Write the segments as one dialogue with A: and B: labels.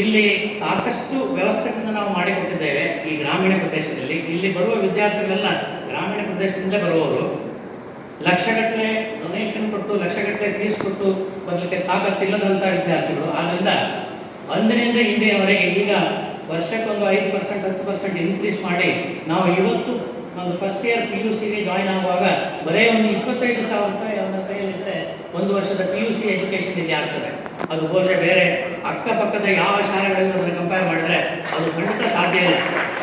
A: ಇಲ್ಲಿ ಸಾಕಷ್ಟು ವ್ಯವಸ್ಥೆಗಳನ್ನು ನಾವು ಮಾಡಿಕೊಟ್ಟಿದ್ದೇವೆ. ಈ ಗ್ರಾಮೀಣ ಪ್ರದೇಶದಲ್ಲಿ ಇಲ್ಲಿ ಬರುವ ವಿದ್ಯಾರ್ಥಿಗಳೆಲ್ಲ ಗ್ರಾಮೀಣ ಪ್ರದೇಶದಿಂದ ಬರುವವರು. ಲಕ್ಷಗಟ್ಟಲೆ ಡೊನೇಷನ್ ಕೊಟ್ಟು ಲಕ್ಷಗಟ್ಟಲೆ ಫೀಸ್ ಕೊಟ್ಟು ಬರಲಿಕ್ಕೆ ತಾಕತ್ತಿಲ್ಲದಂಥ ವಿದ್ಯಾರ್ಥಿಗಳು. ಆದ್ದರಿಂದ ಅಂದಿನಿಂದ ಇಂದಿನವರೆಗೆ ಈಗ ವರ್ಷಕ್ಕೊಂದು 5% 10% ಇನ್ಕ್ರೀಸ್ ಮಾಡಿ ನಾವು ಇವತ್ತು ಒಂದು ಫಸ್ಟ್ ಇಯರ್ PUCಗೆ ಜಾಯ್ನ್ ಆಗುವಾಗ ಬರೀ ಒಂದು 25,000 ರೂಪಾಯಿ ಅವರ ಕೈಯಲ್ಲಿದ್ದರೆ ಒಂದು ವರ್ಷದ PUC ಎಜುಕೇಷನ್ ಇಲ್ಲಿ ಆಗ್ತದೆ. ಅದು ಬಹುಶಃ ಬೇರೆ ಅಕ್ಕಪಕ್ಕದ ಯಾವ ಶಾಲೆಗಳಿಗೂ ಅದನ್ನು ಕಂಪೇರ್ ಮಾಡಿದರೆ ಅದು ಖಂಡಿತ ಸಾಧ್ಯ ಇಲ್ಲ.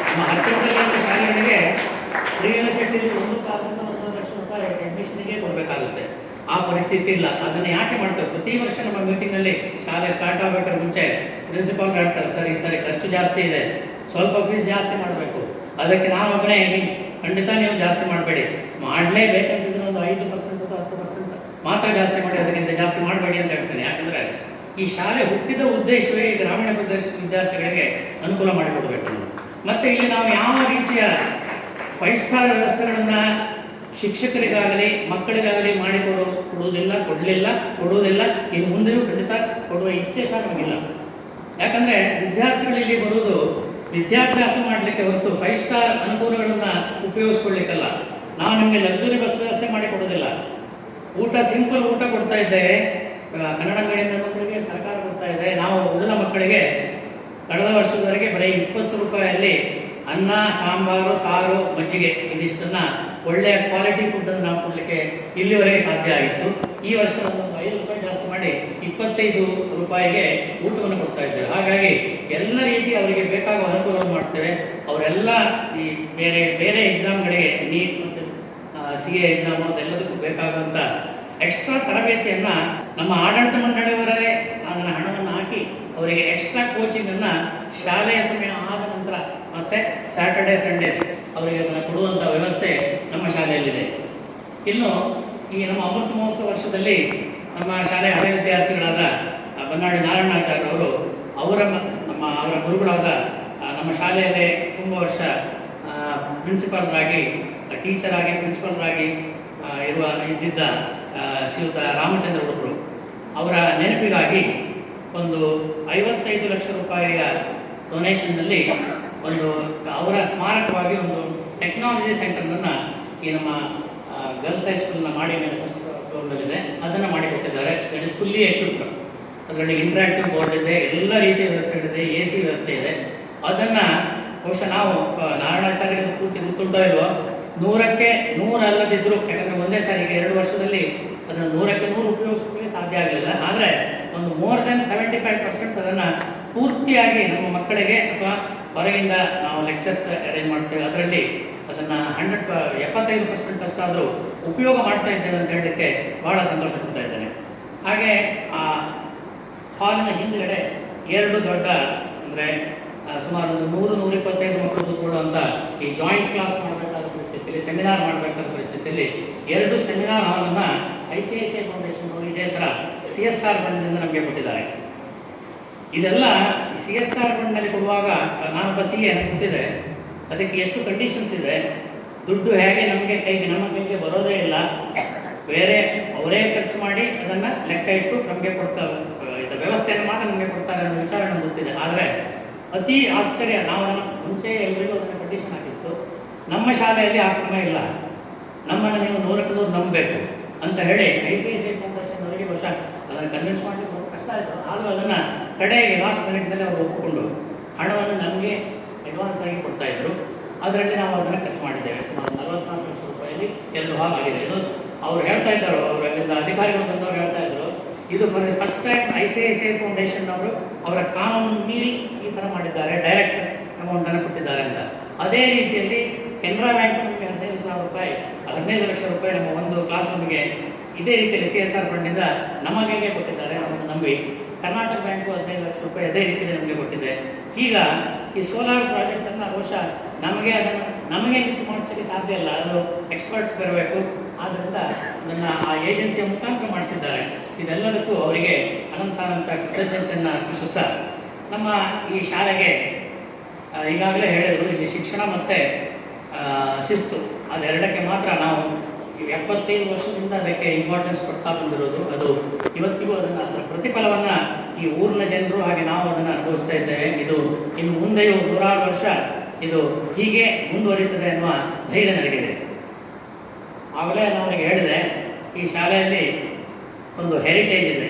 A: ನಮ್ಮ ಹತ್ತಿರದಲ್ಲಿರುವ ಶಾಲೆಗಳಿಗೆ ಫ್ರೀ ಯೂನಿವರ್ಸಿಟಿಯಲ್ಲಿ 1,000 ಲಕ್ಷ ರೂಪಾಯಿ ಅಡ್ಮಿಷನ್ಗೆ ಕೊಡಬೇಕಾಗುತ್ತೆ. ಆ ಪರಿಸ್ಥಿತಿ ಇಲ್ಲ. ಅದನ್ನು ಯಾಕೆ ಮಾಡ್ತೇವೆ? ಪ್ರತಿ ವರ್ಷ ನಮ್ಮ ಮೀಟಿಂಗ್ನಲ್ಲಿ ಶಾಲೆ ಸ್ಟಾರ್ಟ್ ಆಗಬೇಕಾದ್ರೆ ಮುಂಚೆ ಪ್ರಿನ್ಸಿಪಾಲ್ ಹೇಳ್ತಾರೆ, ಸರ್ ಈ ಸರಿ ಖರ್ಚು ಜಾಸ್ತಿ ಇದೆ, ಸ್ವಲ್ಪ ಫೀಸ್ ಜಾಸ್ತಿ ಮಾಡಬೇಕು. ಅದಕ್ಕೆ ನಾನೊಬ್ಬನೇ ಖಂಡಿತ ನೀವು ಜಾಸ್ತಿ ಮಾಡಬೇಡಿ, ಮಾಡಲೇಬೇಕಂತಿದ್ರೆ ಒಂದು 5% ಅಥವಾ 10% ಮಾತ್ರ ಜಾಸ್ತಿ ಮಾಡಿ, ಅದಕ್ಕಿಂತ ಜಾಸ್ತಿ ಮಾಡಬೇಡಿ ಅಂತ ಹೇಳ್ತೇನೆ. ಯಾಕಂದರೆ ಈ ಶಾಲೆ ಹುಟ್ಟಿದ ಉದ್ದೇಶವೇ ಈ ಗ್ರಾಮೀಣ ಪ್ರದೇಶದ ವಿದ್ಯಾರ್ಥಿಗಳಿಗೆ ಅನುಕೂಲ ಮಾಡಿಕೊಡಬೇಕು. ಮತ್ತು ಇಲ್ಲಿ ನಾವು ಯಾವ ರೀತಿಯ 5 ಸ್ಟಾರ್ ವ್ಯವಸ್ಥೆಗಳನ್ನು ಶಿಕ್ಷಕರಿಗಾಗಲಿ ಮಕ್ಕಳಿಗಾಗಲಿ ಕೊಡುವುದಿಲ್ಲ. ಇನ್ನು ಮುಂದೆಯೂ ಖಂಡಿತ ಕೊಡುವ ಇಚ್ಛೆ ಸಹ ನಮಗಿಲ್ಲ. ಯಾಕಂದರೆ ವಿದ್ಯಾರ್ಥಿಗಳು ಇಲ್ಲಿ ಬರುವುದು ವಿದ್ಯಾಭ್ಯಾಸ ಮಾಡಲಿಕ್ಕೆ ಹೊರತು 5 ಸ್ಟಾರ್ ಅನುಕೂಲಗಳನ್ನು ಉಪಯೋಗಿಸ್ಕೊಳ್ಳಿಕ್ಕಲ್ಲ. ನಾವು ನಿಮಗೆ ಲಕ್ಸುರಿ ಬಸ್ ವ್ಯವಸ್ಥೆ ಮಾಡಿಕೊಡೋದಿಲ್ಲ. ಊಟ ಸಿಂಪಲ್ ಊಟ ಕೊಡ್ತಾ ಇದ್ದೇವೆ. ಕನ್ನಡ ಮೀಡಿಯಂ ಮಕ್ಕಳಿಗೆ ಸರ್ಕಾರ ಕೊಡ್ತಾ ಇದೆ. ನಾವು ಉಳಿದ ಮಕ್ಕಳಿಗೆ ಕಳೆದ ವರ್ಷದವರೆಗೆ ಬರೀ 20 ರೂಪಾಯಲ್ಲಿ ಅನ್ನ, ಸಾಂಬಾರು, ಸಾರು, ಮಜ್ಜಿಗೆ ಇದಿಷ್ಟನ್ನು ಒಳ್ಳೆಯ ಕ್ವಾಲಿಟಿ ಫುಡ್ಡನ್ನು ನಾವು ಕೊಡಲಿಕ್ಕೆ ಇಲ್ಲಿವರೆಗೆ ಸಾಧ್ಯ ಆಗಿತ್ತು. ಈ ವರ್ಷ ಒಂದು 5 ರೂಪಾಯಿ ಜಾಸ್ತಿ ಮಾಡಿ 25 ರೂಪಾಯಿಗೆ ಊಟವನ್ನು ಕೊಡ್ತಾ ಇದ್ದೇವೆ. ಹಾಗಾಗಿ ಎಲ್ಲ ರೀತಿ ಅವರಿಗೆ ಬೇಕಾಗುವ ಅನುಕೂಲವನ್ನು ಮಾಡ್ತೇವೆ. ಅವರೆಲ್ಲ ಈ ಬೇರೆ ಬೇರೆ ಎಕ್ಸಾಮ್ಗಳಿಗೆ ನೀಟ್ ಮತ್ತು CA ಎಕ್ಸಾಮು ಅದೆಲ್ಲದಕ್ಕೂ ಬೇಕಾಗುವಂಥ ಎಕ್ಸ್ಟ್ರಾ ತರಬೇತಿಯನ್ನು ನಮ್ಮ ಆಡಳಿತ ಮಂಡಳಿಯವರೇ ಅದನ್ನು ಹಣವನ್ನು ಹಾಕಿ ಅವರಿಗೆ ಎಕ್ಸ್ಟ್ರಾ ಕೋಚಿಂಗನ್ನು ಶಾಲೆಯ ಸಮಯ ಆದ ನಂತರ ಮತ್ತು ಸ್ಯಾಟರ್ಡೇ ಸಂಡೇಸ್ ಅವರಿಗೆ ಅದನ್ನು ಕೊಡುವಂಥ ವ್ಯವಸ್ಥೆ ನಮ್ಮ ಶಾಲೆಯಲ್ಲಿದೆ. ಇನ್ನು ಈ ನಮ್ಮ ಅಮೃತ ಮಹೋತ್ಸವ ವರ್ಷದಲ್ಲಿ ನಮ್ಮ ಶಾಲೆಯ ಹಳೆಯ ವಿದ್ಯಾರ್ಥಿಗಳಾದ ಬನ್ನಾಡಿ ನಾರಾಯಣಾಚಾರ್ಯ ಅವರು ಅವರ ಗುರುಗಳಾದ ನಮ್ಮ ಶಾಲೆಯಲ್ಲೇ ತುಂಬ ವರ್ಷ ಪ್ರಿನ್ಸಿಪಾಲ್ರಾಗಿ ಟೀಚರಾಗಿ ಪ್ರಿನ್ಸಿಪಾಲ್ರಾಗಿ ಇದ್ದಿದ್ದ ಶ್ರೀಯುತ ರಾಮಚಂದ್ರ ಹುಡುಗರು ಅವರ ನೆನಪಿಗಾಗಿ ಒಂದು 55 ಲಕ್ಷ ರೂಪಾಯಿಯ ಡೊನೇಷನ್ನಲ್ಲಿ ಒಂದು ಅವರ ಸ್ಮಾರಕವಾಗಿ ಒಂದು ಟೆಕ್ನಾಲಜಿ ಸೆಂಟರ್ನನ್ನು ಈ ನಮ್ಮ ಗರ್ಲ್ಸ್ ಹೈಸ್ಕೂಲ್ನ ಮಾಡಿ ಮೇಲೆ ಫಸ್ಟ್ ಫ್ಲೋರ್ನಲ್ಲಿದೆ. ಅದನ್ನು ಮಾಡಿಕೊಟ್ಟಿದ್ದಾರೆ. That is fully equipped. ಅದರಲ್ಲಿ ಇಂಟ್ರಾಕ್ಟಿವ್ ಬೋರ್ಡ್ ಇದೆ, ಎಲ್ಲ ರೀತಿಯ ವ್ಯವಸ್ಥೆಗಳಿದೆ, AC ವ್ಯವಸ್ಥೆ ಇದೆ. ಅದನ್ನು ಬಹುಶಃ ನಾವು ನಾರಾಯಣಾಚಾರ್ಯ ಪೂರ್ತಿ ಗೊತ್ತುಂಟೋ ಇಲ್ವೋ, 100ಕ್ಕೆ 100 ಅಲ್ಲದಿದ್ದರೂ, ಯಾಕಂದರೆ ಒಂದೇ ಸಾರಿಗೆ 2 ವರ್ಷದಲ್ಲಿ ಅದನ್ನು 100ಕ್ಕೆ 100 ಉಪಯೋಗಿಸಲಿಕ್ಕೆ ಸಾಧ್ಯ ಆಗಲಿಲ್ಲ. ಆದರೆ ಒಂದು ಮೋರ್ ದೆನ್ 75% ಅದನ್ನು ಪೂರ್ತಿಯಾಗಿ ನಮ್ಮ ಮಕ್ಕಳಿಗೆ ಅಥವಾ ಹೊರಗಿಂದ ನಾವು ಲೆಕ್ಚರ್ಸ್ ಅರೇಂಜ್ ಮಾಡ್ತೇವೆ, ಅದರಲ್ಲಿ ಅದನ್ನು 75% ಅಷ್ಟಾದರೂ ಉಪಯೋಗ ಮಾಡ್ತಾ ಇದ್ದೇವೆ ಅಂತ ಹೇಳಲಿಕ್ಕೆ ಭಾಳ ಸಂತೋಷ ಪಡ್ತಾ ಇದ್ದೇನೆ. ಹಾಗೆ ಆ ಹಾಲಿನ ಹಿಂದುಗಡೆ 2 ದೊಡ್ಡ, ಅಂದರೆ ಸುಮಾರು ಒಂದು 100-125 ಮಕ್ಕಳು ಕೂತ್ಕೊಳ್ಳುವಂಥ ಈ ಜಾಯಿಂಟ್ ಕ್ಲಾಸ್ ಮಾಡಬೇಕಾದ ಪರಿಸ್ಥಿತಿಯಲ್ಲಿ, ಸೆಮಿನಾರ್ ಮಾಡಬೇಕಾದ ಪರಿಸ್ಥಿತಿಯಲ್ಲಿ 2 ಸೆಮಿನಾರ್ ಹಾಲನ್ನು ICICI ಫೌಂಡೇಶನ್ ಅವರು ಇದೇ ಥರ CSR ಫಂಡ್ನಿಂದ ನಮಗೆ ಕೊಟ್ಟಿದ್ದಾರೆ. ಇದೆಲ್ಲ CSR ಫಂಡ್ನಲ್ಲಿ ಕೊಡುವಾಗ ನಾನೊಬ್ಬ CA ನನಗೆ ಗೊತ್ತಿದೆ ಅದಕ್ಕೆ ಎಷ್ಟು ಕಂಡೀಷನ್ಸ್ ಇದೆ. ದುಡ್ಡು ಹೇಗೆ ನಮ್ಮ ಕೈಗೆ ಬರೋದೇ ಇಲ್ಲ, ಬೇರೆ ಅವರೇ ಖರ್ಚು ಮಾಡಿ ಅದನ್ನು ಲೆಕ್ಕ ಇಟ್ಟು ನಮಗೆ ಕೊಡ್ತಾರೆ, ಇದು ವ್ಯವಸ್ಥೆಯನ್ನು ಮಾತ್ರ ನಮಗೆ ಕೊಡ್ತಾರೆ ಅನ್ನೋ ವಿಚಾರ ನಮ್ಗೆ ಗೊತ್ತಿದೆ. ಆದರೆ ಅತಿ ಆಶ್ಚರ್ಯ, ನಾವು ಮುಂಚೆ ಎಲ್ಲರಿಗೂ ಅದನ್ನು ಕಂಡೀಷನ್ ಆಗಿತ್ತು. ನಮ್ಮ ಶಾಲೆಯಲ್ಲಿ ಆ ಕ್ರಮ ಇಲ್ಲ, ನಮ್ಮನ್ನು ನೀವು 100ಕ್ಕೆ 100 ನಂಬಬೇಕು ಅಂತ ಹೇಳಿ ICICI ಫೌಂಡೇಶನ್ ಅವರಿಗೆ ಬಹುಶಃ ಅದನ್ನು ಕನ್ವಿನ್ಸ್ ಮಾಡಲಿಕ್ಕೆ ಸ್ವಲ್ಪ ಕಷ್ಟ ಆಯಿತು. ಆದರೂ ಅದನ್ನು ಕಡೆಗೆ ಲಾಸ್ಟ್ ಮಿನಿಟ್ನಲ್ಲಿ ಅವರು ಒಪ್ಪಿಕೊಂಡು ಹಣವನ್ನು ನಮಗೆ ಅಡ್ವಾನ್ಸ್ ಆಗಿ ಕೊಡ್ತಾಯಿದ್ರು. ಅದರಲ್ಲಿ ನಾವು ಅದನ್ನು ಖರ್ಚು ಮಾಡಿದ್ದೇವೆ. ಸುಮಾರು 44 ಲಕ್ಷ ರೂಪಾಯಿಯಲ್ಲಿ 2 ಹಾಲ್ ಆಗಿದೆ. ಇದು ಅವ್ರು ಹೇಳ್ತಾ ಇದ್ದರು, ಅವರು ಅಲ್ಲಿಂದ ಅಧಿಕಾರಿಗಳು ಬಂದವರು ಹೇಳ್ತಾ ಇದ್ದರು, ಇದು ಫಸ್ಟ್ ಟೈಮ್ ICICI ಫೌಂಡೇಶನ್ ಅವರು ಅವರ ಕಾನೂನು ಮೀರಿ ಈ ಥರ ಮಾಡಿದ್ದಾರೆ, ಡೈರೆಕ್ಟ್ ಅಮೌಂಟನ್ನು ಕೊಟ್ಟಿದ್ದಾರೆ ಅಂತ. ಅದೇ ರೀತಿಯಲ್ಲಿ ಕೆನರಾ ಬ್ಯಾಂಕ್ ನಮಗೆ 15,000 ರೂಪಾಯಿ, 15 ಲಕ್ಷ ರೂಪಾಯಿ ನಮ್ಮ ಒಂದು ಕ್ಲಾಸ್ ರೂಮ್ಗೆ ಇದೇ ರೀತಿಯಲ್ಲಿ CSR ಫಂಡಿಂದ ನಮಗೆ ಕೊಟ್ಟಿದ್ದಾರೆ. ನಮ್ಮನ್ನು ನಂಬಿ ಕರ್ನಾಟಕ ಬ್ಯಾಂಕು 15 ಲಕ್ಷ ರೂಪಾಯಿ ಅದೇ ರೀತಿಯಲ್ಲಿ ನಮಗೆ ಕೊಟ್ಟಿದೆ. ಈಗ ಈ ಸೋಲಾರ್ ಪ್ರಾಜೆಕ್ಟನ್ನು ಬಹುಶಃ ನಮಗೆ ನಿಂತು ಮಾಡಿಸಲಿಕ್ಕೆ ಸಾಧ್ಯ ಇಲ್ಲ, ಅದು ಎಕ್ಸ್ಪರ್ಟ್ಸ್ ಬರಬೇಕು. ಆದ್ದರಿಂದ ಅದನ್ನು ಆ ಏಜೆನ್ಸಿಯ ಮುಖಾಂತರ ಮಾಡಿಸಿದ್ದಾರೆ. ಇದೆಲ್ಲದಕ್ಕೂ ಅವರಿಗೆ ಅನಂತ ಕೃತಜ್ಞತೆಯನ್ನು ಅರ್ಪಿಸುತ್ತಾ, ನಮ್ಮ ಈ ಶಾಲೆಗೆ ಈಗಾಗಲೇ ಹೇಳಿದರು, ಇಲ್ಲಿ ಶಿಕ್ಷಣ ಮತ್ತು ಶಿಸ್ತು ಅದೆರಡಕ್ಕೆ ಮಾತ್ರ ನಾವು 75 ವರ್ಷದಿಂದ ಅದಕ್ಕೆ ಇಂಪಾರ್ಟೆನ್ಸ್ ಕೊಡ್ತಾ ಬಂದಿರೋದು. ಅದು ಇವತ್ತಿಗೂ ಅದನ್ನು ಅದರ ಪ್ರತಿಫಲವನ್ನು ಈ ಊರಿನ ಜನರು ಹಾಗೆ ನಾವು ಅದನ್ನು ಅನುಭವಿಸ್ತಾ ಇದ್ದೇವೆ. ಇದು ಇನ್ನು ಮುಂದೆಯೂ 100 ವರ್ಷ ಇದು ಹೀಗೆ ಮುಂದುವರಿಯುತ್ತದೆ ಅನ್ನುವ ಧೈರ್ಯ ನನಗಿದೆ. ಆಗಲೇ ನಾನು ಅವರಿಗೆ ಹೇಳಿದೆ, ಈ ಶಾಲೆಯಲ್ಲಿ ಒಂದು ಹೆರಿಟೇಜ್ ಇದೆ.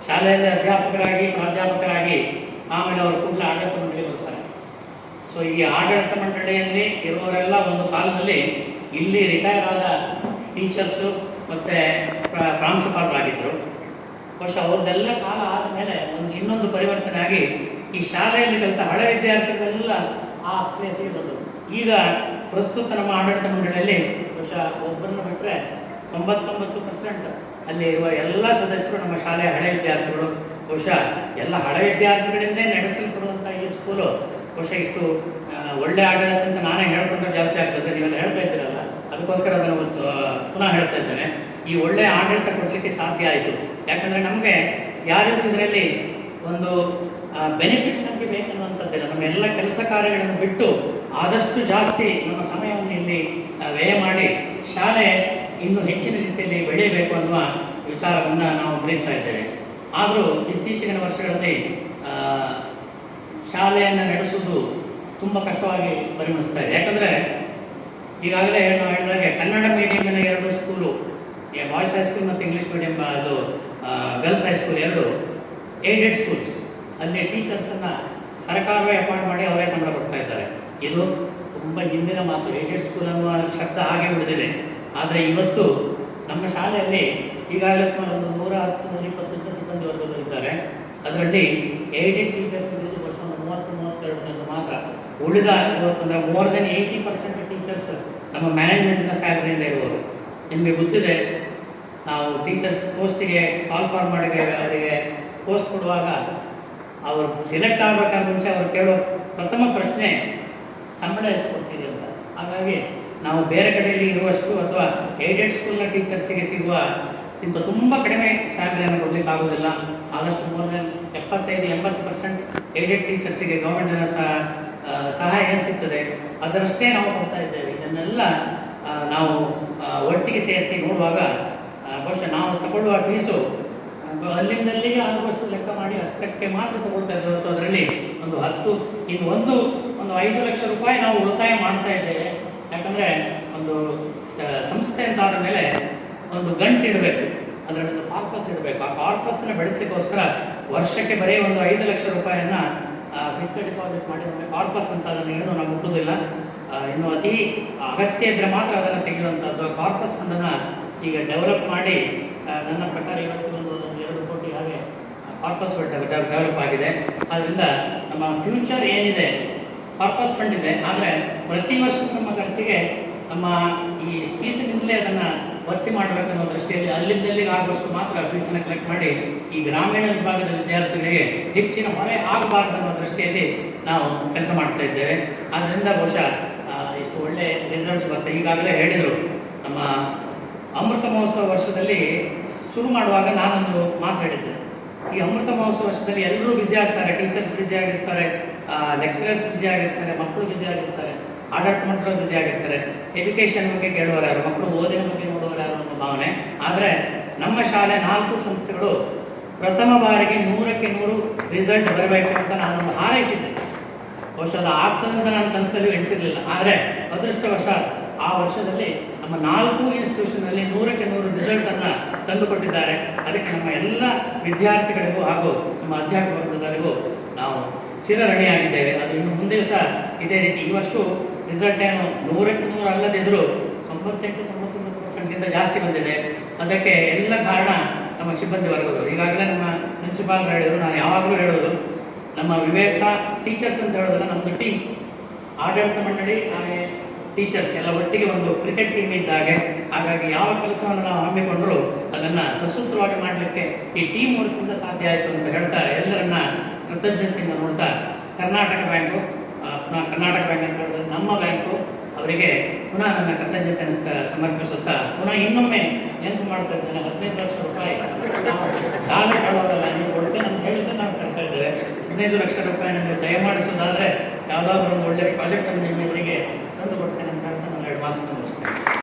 A: ಶಾಲೆಯಲ್ಲಿ ಅಧ್ಯಾಪಕರಾಗಿ ಪ್ರಾಧ್ಯಾಪಕರಾಗಿ ಆಮೇಲೆ ಅವರು ಕೂಡಲೇ ಆಡಳಿತ ಮಂಡಳಿ ಬರ್ತಾರೆ. ಸೊ ಈ ಆಡಳಿತ ಮಂಡಳಿಯಲ್ಲಿ ಇರುವವರೆಲ್ಲ ಒಂದು ಕಾಲದಲ್ಲಿ ಇಲ್ಲಿ ರಿಟೈರ್ ಆದ ಟೀಚರ್ಸು ಮತ್ತು ಪ್ರಾಂಶುಪಾಲರಾಗಿದ್ದರು. ಬಹುಶಃ ಅವ್ರದ್ದೆಲ್ಲ ಕಾಲ ಆದಮೇಲೆ ಇನ್ನೊಂದು ಪರಿವರ್ತನೆ ಆಗಿ ಈ ಶಾಲೆಯಲ್ಲಿ ಕಲಿತ ಹಳೆ ವಿದ್ಯಾರ್ಥಿಗಳೆಲ್ಲ ಆ ಪ್ಲೇಸಿಗೆ ಬಂದರು. ಈಗ ಪ್ರಸ್ತುತ ನಮ್ಮ ಆಡಳಿತ ಮಂಡಳಿಯಲ್ಲಿ ಬಹುಶಃ ಒಬ್ಬರನ್ನು ಬಿಟ್ಟರೆ 99% ಅಲ್ಲಿ ಇರುವ ಎಲ್ಲ ಸದಸ್ಯರು ನಮ್ಮ ಶಾಲೆಯ ಹಳೆ ವಿದ್ಯಾರ್ಥಿಗಳು. ಬಹುಶಃ ಎಲ್ಲ ಹಳೆ ವಿದ್ಯಾರ್ಥಿಗಳಿಂದೇ ನಡೆಸಲ್ಪಡುವಂಥ ಈ ಸ್ಕೂಲು ಬಹುಶಃ ಇಷ್ಟು ಒಳ್ಳೆ ಆಡಳಿತ ಅಂತ ನಾನೇ ಹೇಳ್ಕೊಂಡ್ರೆ ಜಾಸ್ತಿ ಆಗ್ತದೆ. ನೀವೆಲ್ಲ ಹೇಳ್ತಾ ಇದ್ದೀರಲ್ಲ, ಅದಕ್ಕೋಸ್ಕರ ಅದನ್ನು ಪುನಃ ಹೇಳ್ತಾ ಇದ್ದೇನೆ. ಈ ಒಳ್ಳೆಯ ಆಡಳಿತ ಕೊಡಲಿಕ್ಕೆ ಸಾಧ್ಯ ಆಯಿತು. ಯಾಕಂದರೆ ನಮಗೆ ಯಾರಿಗೂ ಇದರಲ್ಲಿ ಒಂದು ಬೆನಿಫಿಟ್ ನಮಗೆ ಬೇಕನ್ನುವಂಥದ್ದಿಲ್ಲ. ನಮ್ಮ ಎಲ್ಲ ಕೆಲಸ ಕಾರ್ಯಗಳನ್ನು ಬಿಟ್ಟು ಆದಷ್ಟು ಜಾಸ್ತಿ ನಮ್ಮ ಸಮಯವನ್ನು ಇಲ್ಲಿ ವ್ಯಯ ಮಾಡಿ ಶಾಲೆ ಇನ್ನೂ ಹೆಚ್ಚಿನ ರೀತಿಯಲ್ಲಿ ಬೆಳೆಯಬೇಕು ಅನ್ನುವ ವಿಚಾರವನ್ನು ನಾವು ಗ್ರಹಿಸ್ತಾ ಇದ್ದೇವೆ. ಆದರೂ ಇತ್ತೀಚಿನ ವರ್ಷಗಳಲ್ಲಿ ಶಾಲೆಯನ್ನು ನಡೆಸುವುದು ತುಂಬ ಕಷ್ಟವಾಗಿ ಪರಿಗಣಿಸ್ತಾ ಇದೆ. ಯಾಕಂದರೆ ಈಗಾಗಲೇ ನಾವು ಹೇಳಿದಾಗೆ ಕನ್ನಡ ಮೀಡಿಯಮಿನ 2 ಸ್ಕೂಲು, ಬಾಯ್ಸ್ ಹೈಸ್ಕೂಲ್ ಮತ್ತು ಇಂಗ್ಲೀಷ್ ಮೀಡಿಯಂ, ಅದು ಗರ್ಲ್ಸ್ ಹೈಸ್ಕೂಲ್ 2 ಏಡೆಡ್ ಸ್ಕೂಲ್ಸ್. ಅಲ್ಲಿ ಟೀಚರ್ಸನ್ನು ಸರ್ಕಾರವೇ ಅಪಾಯಿಂಟ್ ಮಾಡಿ ಅವರೇ ಸಂಬಳ ಕೊಡ್ತಾ ಇದ್ದಾರೆ. ಇದು ತುಂಬ ಹಿಂದಿನ ಮಾತು. ಏಡೆಡ್ ಸ್ಕೂಲ್ ಅನ್ನುವ ಶಬ್ದ ಹಾಗೆ ಉಳಿದಿದೆ. ಆದರೆ ಇವತ್ತು ನಮ್ಮ ಶಾಲೆಯಲ್ಲಿ ಈಗಾಗಲೇ ಸುಮಾರು ಒಂದು 110-120 ಸಿಬ್ಬಂದಿ ವರ್ಗದವರು ಇದ್ದಾರೆ. ಅದರಲ್ಲಿ ಏಡೆಡ್ ಟೀಚರ್ಸ್ ಇರೋದು ವರ್ಷ 30-32 ಜನರು ಮಾತ್ರ. ಉಳಿದ ಇವತ್ತಂದರೆ ಮೋರ್ ದೆನ್ 80% ಟೀಚರ್ಸ್ ನಮ್ಮ ಮ್ಯಾನೇಜ್ಮೆಂಟಿನ ಸ್ಯಾಲರಿಯಿಂದ ಇರುವರು. ನಿಮಗೆ ಗೊತ್ತಿದೆ, ನಾವು ಟೀಚರ್ಸ್ ಪೋಸ್ಟಿಗೆ ಕಾಲ್ ಫಾರ್ ಮಾಡಿ ಅವರಿಗೆ ಪೋಸ್ಟ್ ಕೊಡುವಾಗ ಅವರು ಸೆಲೆಕ್ಟ್ ಆಗಬೇಕಾದ ಮುಂಚೆ ಅವರು ಕೇಳೋ ಪ್ರಥಮ ಪ್ರಶ್ನೆ ಸಂಬಳ ಎಷ್ಟು ಕೊಡ್ತೀರಿ ಅಂತ. ಹಾಗಾಗಿ ನಾವು ಬೇರೆ ಕಡೆಯಲ್ಲಿ ಇರುವಷ್ಟು ಅಥವಾ ಏಡೆಡ್ ಸ್ಕೂಲ್ನ ಟೀಚರ್ಸಿಗೆ ಸಿಗುವ ಇಂಥ ತುಂಬ ಕಡಿಮೆ ಸ್ಯಾಲರಿಯನ್ನು ಕೊಡಲಿಕ್ಕೆ ಆಗೋದಿಲ್ಲ. ಆದಷ್ಟು ಮೋರ್ ದೆನ್ 75-80% ಏಡೆಡ್ ಟೀಚರ್ಸಿಗೆ ಗೌರ್ಮೆಂಟಿನ ಸಹಾಯ ಏನು ಸಿಗ್ತದೆ ಅದರಷ್ಟೇ ನಾವು ಕೊಡ್ತಾ ಇದ್ದೇವೆ. ಇದನ್ನೆಲ್ಲ ನಾವು ಒಟ್ಟಿಗೆ ಸೇರಿಸಿ ನೋಡುವಾಗ ಬಹುಶಃ ನಾವು ತಗೊಳ್ಳುವ ಫೀಸು ಅಲ್ಲಿಂದಲ್ಲಿಗೆ ಆಗುವಷ್ಟು ಲೆಕ್ಕ ಮಾಡಿ ಅಷ್ಟಕ್ಕೆ ಮಾತ್ರ ತಗೊಳ್ತಾ ಇದ್ದೇವೆ. ಅದರಲ್ಲಿ ಒಂದು 5 ಲಕ್ಷ ರೂಪಾಯಿ ನಾವು ಉಳಿತಾಯ ಮಾಡ್ತಾ ಇದ್ದೇವೆ. ಯಾಕಂದರೆ ಒಂದು ಸಂಸ್ಥೆ ಅಂತಾದ ಮೇಲೆ ಒಂದು ಗಂಟು ಇಡಬೇಕು, ಅದರಲ್ಲಿ ಕಾರ್ಪಸ್ ಇಡಬೇಕು. ಆ ಕಾರ್ಪಸ್ನ ಬೆಳೆಸಲಿಕ್ಕೋಸ್ಕರ ವರ್ಷಕ್ಕೆ ಬರೀ ಒಂದು 5 ಲಕ್ಷ ರೂಪಾಯಿಯನ್ನು ಫಿಕ್ಸ್ಡ್ ಡಿಪಾಸಿಟ್ ಮಾಡಿ ನಮಗೆ ಕಾರ್ಪಸ್ ಅಂತ ಅದನ್ನು ಏನೂ ನಾವು ಮುಟ್ಟುವುದಿಲ್ಲ. ಇನ್ನು ಅತಿ ಅಗತ್ಯ ಇದ್ದರೆ ಮಾತ್ರ ಅದನ್ನು ತೆಗೆಯುವಂಥದ್ದು. ಕಾರ್ಪಸ್ ಫಂಡನ್ನು ಈಗ ಡೆವಲಪ್ ಮಾಡಿ ನನ್ನ ಪ್ರಕಾರ ಇವತ್ತು ಒಂದು 2 ಕೋಟಿ ಹಾಗೆ ಕಾರ್ಪಸ್ ಡೆವಲಪ್ ಆಗಿದೆ. ಆದ್ದರಿಂದ ನಮ್ಮ ಫ್ಯೂಚರ್ ಏನಿದೆ ಕಾರ್ಪಸ್ ಫಂಡ್ ಇದೆ. ಆದರೆ ಪ್ರತಿ ವರ್ಷ ನಮ್ಮ ಖರ್ಚಿಗೆ ನಮ್ಮ ಈ ಫೀಸಿನಿಂದಲೇ ಅದನ್ನು ಭರ್ತಿ ಮಾಡಬೇಕನ್ನೋ ದೃಷ್ಟಿಯಲ್ಲಿ ಅಲ್ಲಿಂದಲ್ಲಿಗೆ ಆಗುವಷ್ಟು ಮಾತ್ರ ಫೀಸನ್ನು ಕಲೆಕ್ಟ್ ಮಾಡಿ ಈ ಗ್ರಾಮೀಣ ವಿಭಾಗದ ವಿದ್ಯಾರ್ಥಿಗಳಿಗೆ ಹೆಚ್ಚಿನ ಹೊರೆ ಆಗಬಾರ್ದು ಅನ್ನೋ ದೃಷ್ಟಿಯಲ್ಲಿ ನಾವು ಕೆಲಸ ಮಾಡ್ತಾ ಇದ್ದೇವೆ. ಆದ್ದರಿಂದ ಬಹುಶಃ ಇಷ್ಟು ಒಳ್ಳೆ ರಿಸಲ್ಟ್ಸ್ ಬರ್ತದೆ. ಈಗಾಗಲೇ ಹೇಳಿದರು, ನಮ್ಮ ಅಮೃತ ಮಹೋತ್ಸವ ವರ್ಷದಲ್ಲಿ ಶುರು ಮಾಡುವಾಗ ನಾನೊಂದು ಮಾತಾಡಿದ್ದೆ. ಈ ಅಮೃತ ಮಹೋತ್ಸವ ವರ್ಷದಲ್ಲಿ ಎಲ್ಲರೂ ಬ್ಯುಸಿ ಆಗ್ತಾರೆ. ಟೀಚರ್ಸ್ ಬ್ಯುಸಿ ಆಗಿರ್ತಾರೆ, ಲೆಕ್ಚರರ್ಸ್ ಬ್ಯುಸಿ ಆಗಿರ್ತಾರೆ, ಮಕ್ಕಳು ಬ್ಯುಸಿ ಆಗಿರ್ತಾರೆ, ಆಡಳಿತ ಮಂಡಳಿ ಬ್ಯುಸಿ ಆಗಿರ್ತಾರೆ. ಎಜುಕೇಷನ್ ಬಗ್ಗೆ ಕೇಳುವವರು ಯಾರು, ಮಕ್ಕಳು ಓದಿನ ಬಗ್ಗೆ ನೋಡುವವರು ಯಾರು ಅನ್ನೋ ಭಾವನೆ. ಆದರೆ ನಮ್ಮ ಶಾಲೆ 4 ಸಂಸ್ಥೆಗಳು ಪ್ರಥಮ ಬಾರಿಗೆ 100ಕ್ಕೆ 100 ರಿಸಲ್ಟ್ ಬರಬೇಕು ಅಂತ ನಾನೊಂದು ಹಾರೈಸಿದ್ದೆ. ಬಹುಶಃ ಅದು ಆಗ್ತದೆ ಅಂತ ನಾನು ಕನಸಲ್ಲಿ ಎಣಿಸಿರಲಿಲ್ಲ. ಆದರೆ ಅದೃಷ್ಟವಶಾತ್ ಆ ವರ್ಷದಲ್ಲಿ ನಮ್ಮ 4 ಇನ್ಸ್ಟಿಟ್ಯೂಷನಲ್ಲಿ 100ಕ್ಕೆ 100 ರಿಸಲ್ಟನ್ನು ತಂದುಕೊಟ್ಟಿದ್ದಾರೆ. ಅದಕ್ಕೆ ನಮ್ಮ ಎಲ್ಲ ವಿದ್ಯಾರ್ಥಿಗಳಿಗೂ ಹಾಗೂ ನಮ್ಮ ಅಧ್ಯಾಪಕ ವರ್ಗದವರಿಗೂ ನಾವು ಚಿರಋಣಿಯಾಗಿದ್ದೇವೆ. ಅದು ಇನ್ನು ಮುಂದೆಯೂ ಸಹ ಇದೇ ರೀತಿ. ಈ ವರ್ಷವೂ ರಿಸಲ್ಟ್ ಏನು 100ಕ್ಕೆ 100 ಅಲ್ಲದಿದ್ದರೂ 98-99% ಜಾಸ್ತಿ ಬಂದಿದೆ. ಅದಕ್ಕೆ ಎಲ್ಲ ಕಾರಣ ನಮ್ಮ ಸಿಬ್ಬಂದಿ ವರ್ಗದವರು. ಈಗಾಗಲೇ ನಮ್ಮ ಪ್ರಿನ್ಸಿಪಾಲ್ ಹೇಳಿದರು, ನಾನು ಯಾವಾಗಲೂ ಹೇಳೋದು, ನಮ್ಮ ವಿವೇಕ ಟೀಚರ್ಸ್ ಅಂತ ಹೇಳೋದಲ್ಲ, ನಮ್ಮದು ಟೀಮ್, ಆಡಳಿತ ಮಂಡಳಿ ಹಾಗೆ ಟೀಚರ್ಸ್ ಎಲ್ಲ ಒಟ್ಟಿಗೆ ಒಂದು ಕ್ರಿಕೆಟ್ ಟೀಮ್ ಇದ್ದಾಗೆ. ಹಾಗಾಗಿ ಯಾವ ಕೆಲಸವನ್ನು ನಾವು ಹಮ್ಮಿಕೊಂಡರೂ ಅದನ್ನು ಸಸೂತ್ರವಾಗಿ ಮಾಡಲಿಕ್ಕೆ ಈ ಟೀಮ್ ವರ್ಕಿಂದ ಸಾಧ್ಯ ಆಯಿತು ಅಂತ ಹೇಳ್ತಾ ಎಲ್ಲರನ್ನ ಕೃತಜ್ಞತೆಯಿಂದ ನೋಡ್ತಾ ಕರ್ನಾಟಕ ಬ್ಯಾಂಕು ಅಂತ ಹೇಳಿದ್ರೆ ನಮ್ಮ ಬ್ಯಾಂಕು ಅವರಿಗೆ ಪುನಃ ನನ್ನ ಕೃತಜ್ಞತೆಯನ್ನು ಸಮರ್ಪಿಸುತ್ತಾ ಪುನಃ ಇನ್ನೊಮ್ಮೆ ನೆನಪು ಮಾಡ್ತಾ ಇದ್ದೇನೆ. 15 ಲಕ್ಷ ರೂಪಾಯಿ ಸಾಲ ಕೊಡೋದಲ್ಲ, ನೀವು ಕೊಡ್ತೇನೆ ಅಂತ ಹೇಳಿದ್ರೆ ನಾವು ಕಟ್ತಾ ಇದ್ದೇವೆ. 15 ಲಕ್ಷ ರೂಪಾಯಿ ನನಗೆ ದಯಮಾಡಿಸೋದಾದರೆ ಯಾವುದಾದ್ರೂ ಒಂದು ಒಳ್ಳೆಯ ಪ್ರಾಜೆಕ್ಟನ್ನು ನಿಮಗೆ ತಂದು ಕೊಡ್ತೇನೆ ಅಂತ ಹೇಳ್ತಾ ನಾನು 2 ಮಾಸ ಮುಗಿಸ್ತೇನೆ.